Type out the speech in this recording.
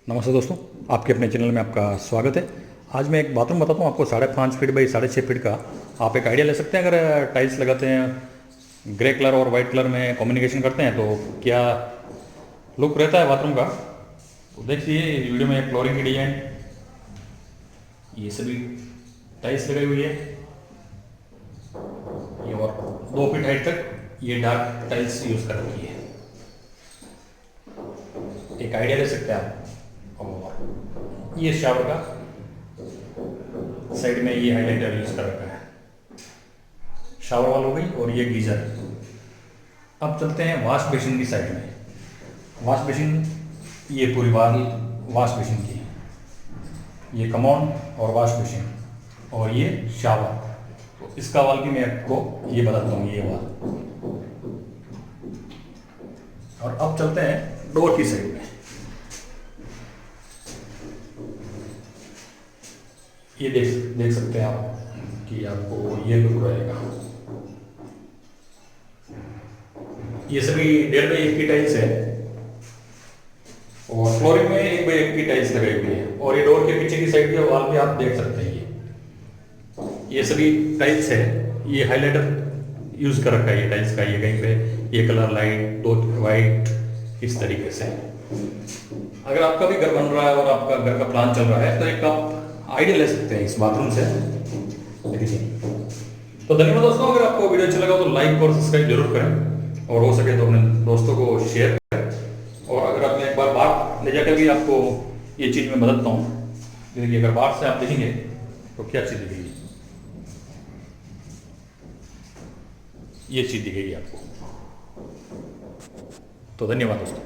नमस्ते दोस्तों, आपके अपने चैनल में आपका स्वागत है। आज मैं एक बाथरूम बताता हूँ आपको 5.5 फीट बाई 6.5 फीट का। आप एक आइडिया ले सकते हैं। अगर टाइल्स लगाते हैं, ग्रे कलर और वाइट कलर में कॉम्बिनेशन करते हैं तो क्या लुक रहता है बाथरूम का। तो देखिए इस वीडियो में फ्लोरिंग की डिजाइन, ये सभी टाइल्स लगाई हुई है। ये और 2 फीट हाइट तक ये डार्क टाइल्स यूज़ कर रखी है। एक आइडिया ले सकते हैं आप। और ये शावर का साइड में ये हाइलाइटर यूज कर रखा है। शावर वॉल हो गई और ये गीजर। अब चलते हैं वॉश बेसिन की साइड में। वॉश बेसिन, ये पूरी वाल वॉश बेसिन की, ये कमोड और वॉश बेसिन और ये शावर। तो इसका वाल भी मैं आपको ये बताता हूँ, ये वाल। और अब चलते हैं डोर की साइड में। ये देख देख सकते हैं आप कि आपको ये लुक रहेगा। ये सभी 1.5 बाई 1 की टाइल्स है और फ्लोरिंग में 1 बाई 1 की टाइल्स लगाई हुई है। और ये डोर के पीछे की साइड के वॉल भी आप देख सकते हैं। ये सभी टाइल्स है। ये हाइलाइटर यूज कर रखा है ये टाइल्स का। ये कहीं पे ये कलर लाइट, दो वाइट, इस तरीके से। अगर आपका भी घर बन रहा है और आपका घर का प्लान चल रहा है तो एक आप आइडिया ले सकते हैं इस बाथरूम से। देखिए, तो धन्यवाद दोस्तों। अगर आपको वीडियो अच्छा लगा तो लाइक और सब्सक्राइब जरूर करें और हो सके तो अपने दोस्तों को शेयर करें। और अगर आप एक बार बाहर ले जाकर भी आपको ये चीज़ मैं बताता हूँ। देखिए, अगर बाहर से आप देखेंगे तो क्या चीज़ दिखेगी, ये चीज़ दिखेगी आपको। तो धन्यवाद दोस्तों।